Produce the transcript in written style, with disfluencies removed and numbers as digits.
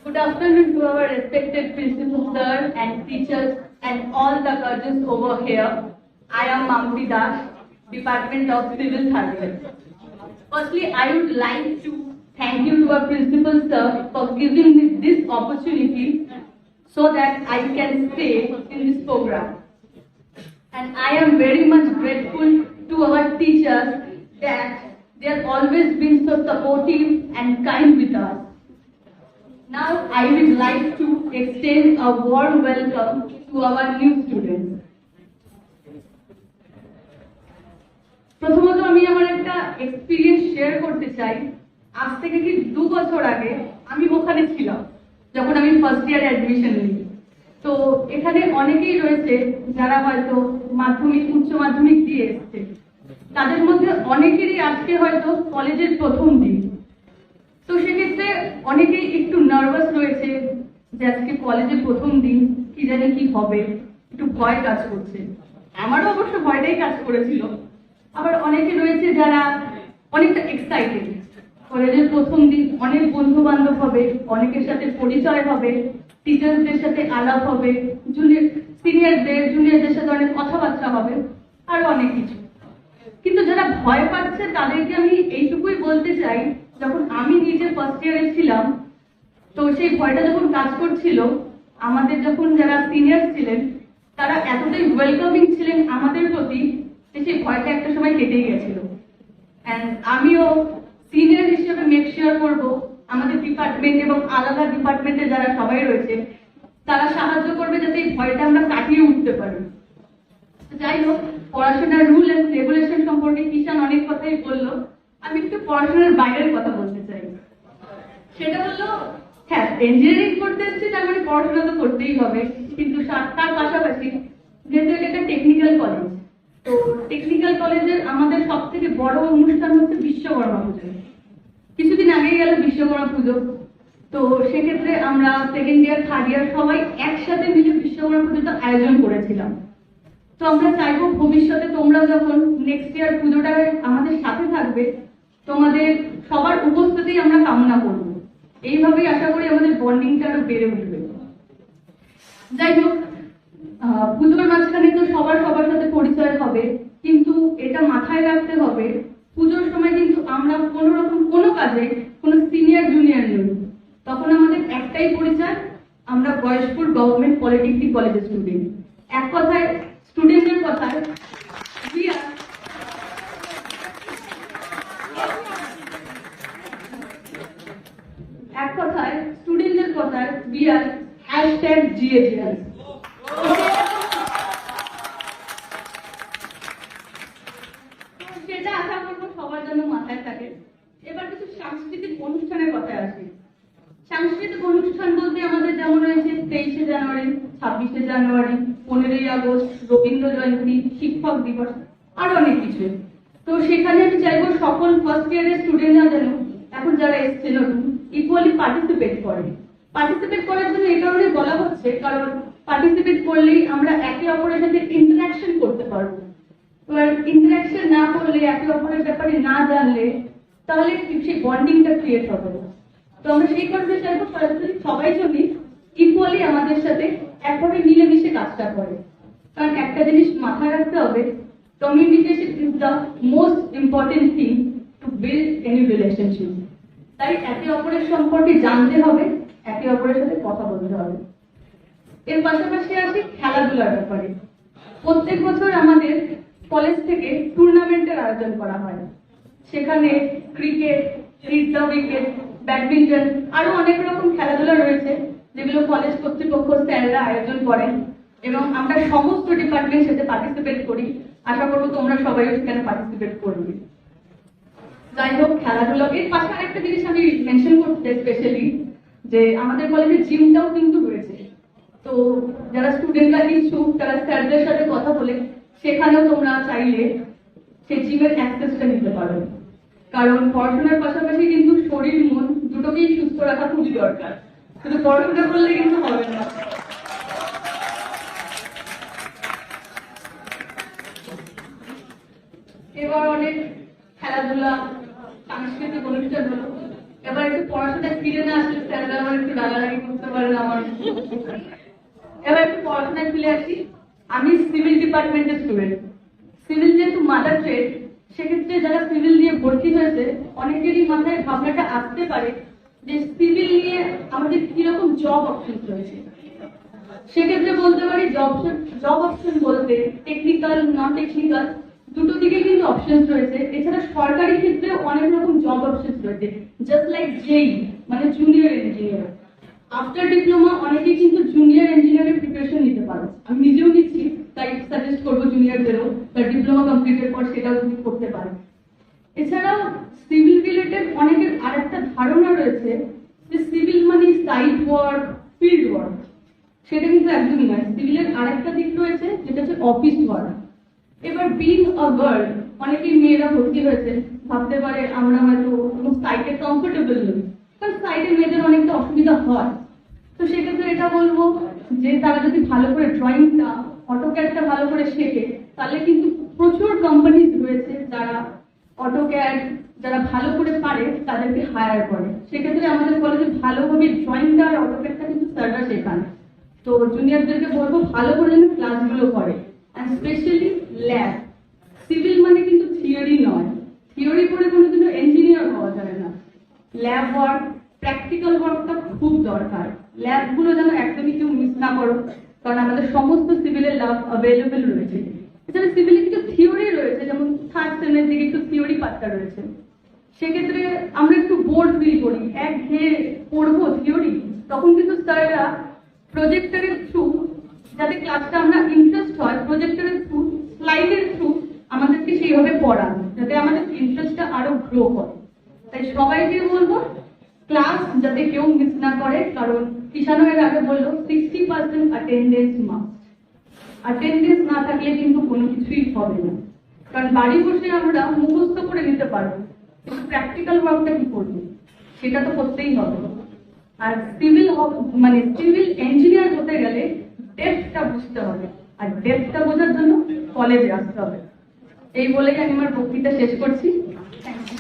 Good afternoon to our respected principal sir and teachers and all the guardians over here. I am Mamti Das, Department of Civil Service. Firstly, I would like to thank you to our principal sir for giving me this opportunity so that I can stay in this program. And I am very much grateful to our teachers that they have always been so supportive and kind with us. Now I would like to extend a warm welcome to our new students. প্রথমত আমি আমার একটা experience share করতে চাই। আজ থেকে ঠিক 2 বছর আগে আমি ওখানে ছিলাম যখন আমি ফার্স্ট ইয়ার অ্যাডমিশন নিই। তো এখানে অনেকেই রয়েছে যারা হয়তো মাধ্যমিক উচ্চ মাধ্যমিক দিয়ে এসেছে, তাদের মধ্যে অনেকেরই আজকে হয়তো কলেজের প্রথম দিন। তো সেক্ষেত্রে অনেকেই একটু নার্ভাস রয়েছে যে আজকে কলেজের প্রথম দিন, কি জানি কি হবে, একটু ভয় কাজ করছে। আমারও অবশ্য ভয়টাই কাজ করেছিল। আবার অনেকে রয়েছে যারা অনেকটা এক্সাইটেড, কলেজের প্রথম দিন, অনেক বন্ধু বান্ধব হবে, অনেকের সাথে পরিচয় হবে, টিচারদের সাথে আলাপ হবে, জুনিয়রদের সাথে অনেক কথাবার্তা হবে, আরো অনেক কিছু। কিন্তু যারা ভয় পাচ্ছে তাদেরকে আমি এইটুকুই বলতে চাই, যখন আমি নিজে ফার্স্ট ইয়ারে ছিলাম তো সেই ভয়টা যখন কাজ করছিল, আমাদের যখন যারা সিনিয়র ছিলেন তারা এতটাই ওয়েলকামিং ছিলেন আমাদের প্রতি যে সেই ভয়টা একটা সময় কেটেই গেছিল। অ্যান্ড আমিও সিনিয়র হিসেবে মেক শিওর করবো আমাদের ডিপার্টমেন্ট এবং আলাদা ডিপার্টমেন্টে যারা সবাই রয়েছে তারা সাহায্য করবে যাতে এই ভয়টা আমরা কাটিয়ে উঠতে পারি। যাই হোক, পড়াশোনার রুল এন্ড রেগুলেশন সম্পর্কে কিষান অনেক কথাই বললো, আমি একটু পড়াশোনার বাইরের কথা বলতে চাই। সেটা হলো, হ্যাঁ, ইঞ্জিনিয়ারিং করতে এসেছি তার মানে পড়াশোনা তো করতেই হবে, কিন্তু তার পাশাপাশি যেহেতু এটা একটা টেকনিক্যাল কলেজ, তো টেকনিক্যাল কলেজের আমাদের সব থেকে বড় অনুষ্ঠান হচ্ছে বিশ্বকর্মা পুজো। কিছুদিন আগেই গেল বিশ্বকর্মা পুজো। তো সেক্ষেত্রে আমরা সেকেন্ড ইয়ার থার্ড ইয়ার সবাই একসাথে মিলে বিশ্বকর্মা পুজোটা আয়োজন করেছিলাম। তো আমরা চাইবো ভবিষ্যতে তোমরা যখন নেক্সট ইয়ার পুজোটা আমাদের সাথে থাকবে, তোমাদের সবার উপস্থিতি আমরা কামনা করব। এইভাবেই আশা করি আমাদের বন্ডিংটা আরো বেড়ে উঠবে। যাই হোক, পুজোর মাঝখানে তো সবার সাথে পরিচয় হবে, কিন্তু এটা মাথায় রাখতে হবে পুজোর সময় কিন্তু আমরা কোনো রকম কোনো কাজে কোনো সিনিয়র জুনিয়র নেই। তখন আমাদের একটাই পরিচয়, আমরা বয়সপুর গভর্নমেন্ট পলিটেকনিক কলেজের স্টুডেন্ট। এক কথায় স্টুডেন্টের কথায় we are #GAGR। সেটা আশা করবো সবার জন্য মাথায় থাকে। এবার কিছু সাংস্কৃতিক অনুষ্ঠানের কথায় আসি। সাংস্কৃতিক অনুষ্ঠান বলতে আমাদের যেমন রয়েছে 23শে জানুয়ারি, 26শে জানুয়ারি, 15ই আগস্ট, রবীন্দ্র জয়ন্তী, শিক্ষক দিবস, আরো অনেক কিছু। তো সেখানে আমি চাইবো সকল ফার্স্ট ইয়ারের স্টুডেন্টরা যেন এখন যারা এসছে নতুন ইকুয়ালি পার্টিসিপেট করে। পার্টিসিপেট করার জন্য এই কারণে বলা হচ্ছে, কারণ পার্টিসিপেট করলেই আমরা একে অপরের সাথে ইন্টারাকশন করতে পারবো। এবার ইন্টারাকশন না করলে, একে অপরের ব্যাপারে না জানলে, তাহলে সেই বন্ডিংটা ক্রিয়েট হবে। তো আমরা সেই কারণে চাইবো সবাই যদি ইকুয়ালি আমাদের সাথে একভাবে মিলেমিশে কাজটা করে। কারণ একটা জিনিস মাথায় রাখতে হবে, communication is the most important thing to build any relationship. তাই একে অপরের সম্পর্কে জানতে হবে, একে অপরের সাথে কথা বলতে হবে। এর পাশাপাশি আসি খেলাধুলার ব্যাপারে। প্রত্যেক বছর আমাদের কলেজ থেকে টুর্নামেন্টের আয়োজন করা হয়। সেখানে ক্রিকেট, উইকেট, ব্যাডমিন্টন, আরো অনেক রকম খেলাধুলা রয়েছে যেগুলো কলেজ কর্তৃপক্ষ স্যাররা আয়োজন করেন এবং আমরা সমস্ত ডিপার্টমেন্ট সাথে পার্টিসিপেট করি। আশা করবো তোমরা সবাই সেখানে পার্টিসিপেট করবে। যাই হোক, খেলাধুলা এর পাশে আরেকটা জিনিস আমি মেনশন করতে স্পেশালি, যে আমাদের কলেজে জিমটাও কিন্তু রয়েছে। তো যারা স্টুডেন্টরা ইচ্ছুক তারা স্যারদের সাথে কথা বলে সেখানেও তোমরা চাইলে সেই জিমের অ্যাক্সেসটা নিতে পারো। কারণ পড়াশোনার পাশাপাশি কিন্তু শরীর মন দুটোকেই সুস্থ রাখা খুবই দরকার, শুধু পড়াশোনা করলে কিন্তু হবে না। এবার অনেক খেলাধুলা, সাংস্কৃতিক অনুষ্ঠান হলো। এবার একটু পড়াশোনায় ফিরে না আসলে স্যাররা আমার একটু রাগারাগি করতে পারেন আমার। এবার একটু পড়াশোনায় ফিরে আসি। আমি সিভিল ডিপার্টমেন্টের স্টুডেন্ট। সিভিল যেহেতু মাদার ট্রেড, সেক্ষেত্রে যারা সিভিল নিয়ে ভর্তি হয়েছে অনেকেরই মাথায় ভাবনাটা আসতে পারে যে সিভিল নিয়ে আমাদের কিরকম জব অপশন রয়েছে। সেক্ষেত্রে বলতে পারি জব অপশন বলতে টেকনিক্যাল, নন টেকনিক্যাল দুটো দিকে কিন্তু অপশন রয়েছে। এছাড়া সরকারি ক্ষেত্রে অনেক রকম জব অপশন রয়েছে, জাস্ট লাইক জেই মানে জুনিয়র ইঞ্জিনিয়ার। আফটার ডিপ্লোমা অনেকে কিন্তু জুনিয়র ইঞ্জিনিয়ারের প্রিপারেশন নিতে পারো, আমি নিজেও নিচ্ছি, তাই সাজেস্ট করবো জুনিয়রদেরও বা ডিপ্লোমা কমপ্লিটের পর সেটাও তুমি করতে পারো। এছাড়াও সিভিল রিলেটেড অনেকের আরেকটা ধারণা রয়েছে যে সিভিল মানে সাইট ওয়ার্ক, ফিল্ড ওয়ার্ক। সেটা কিন্তু একদমই নয়। সিভিলের আরেকটা দিক রয়েছে যেটা হচ্ছে অফিস ওয়ার্ক। এবার বিং আ গার্ল, অনেকেই মেয়েরা ভর্তি হয়েছে ভাবতে পারে আমরা হয়তো সাইটে কমফোর্টেবল নই, কারণ সাইটে মেয়েদের অনেকটা অসুবিধা হয়। তো সেক্ষেত্রে এটা বলবো যে তারা যদি ভালো করে ড্রয়িংটা, অটোক্যাডটা ভালো করে শেখে, তাহলে কিন্তু প্রচুর কোম্পানি রয়েছে যারা অটোক্যাড যারা ভালো করে পারে তাদেরকে হায়ার করে। সেক্ষেত্রে আমাদের কলেজে ভালোভাবে ড্রয়িংটা আর অটোক্যাডটা কিন্তু স্যাররা শেখান। তো জুনিয়রদেরকে বলবো ভালো করে যেন ক্লাসগুলো করে, অ্যান্ড স্পেশালি ল্যাব। সিভিল মানে কিন্তু থিওরি নয়, থিওরি করে কোনোদিনও ইঞ্জিনিয়ার হওয়া যায় না। ল্যাব ওয়ার্ক, প্র্যাকটিক্যাল ওয়ার্কটা খুব দরকার। ল্যাবগুলো যেন একদমই কেউ মিস না করো, কারণ আমাদের সমস্ত সিভিলের ল্যাব অ্যাভেলেবেল রয়েছে। এছাড়া সিভিলে কিছু থিওরি রয়েছে, যেমন থার্ড সেমের দিকে একটু থিওরি পার্টটা রয়েছে। সেক্ষেত্রে আমরা একটু বোর ফিল করি, একঘেয়ে পড়বো থিওরি, তখন কিন্তু স্যাররা প্রজেক্টরের থ্রু, যাতে ক্লাসটা আমরা ইন্টারেস্ট হয়, প্রজেক্টরের থ্রু, স্লাইডের থ্রু আমাদেরকে সেইভাবে পড়ান যাতে আমাদের ইন্টারেস্টটা আরো গ্রো হয়। তাই সবাইকে বলবো ক্লাস যাতে কেউ মিস না করে, কারণ কিষাণু এর আগে বললো 60% অ্যাটেন্ডেন্স মাস্ট। অ্যাটেন্ডেন্স না থাকলে কিন্তু কোনো কিছুই হবে না, কারণ বাড়ি বসে আমরা মুখস্থ করে নিতে পারবো, কিন্তু প্র্যাকটিক্যাল ওয়ার্কটা কি করবো সেটা তো করতেই হবে। আর সিভিল মানে সিভিল ইঞ্জিনিয়ার হতে গেলে ডেপথটা বুঝতে হবে, আর ডেপথটা বোঝার জন্য কলেজে আসতে হবে। এই বলেই আমি আমার বক্তৃতা শেষ করছি। Thank you.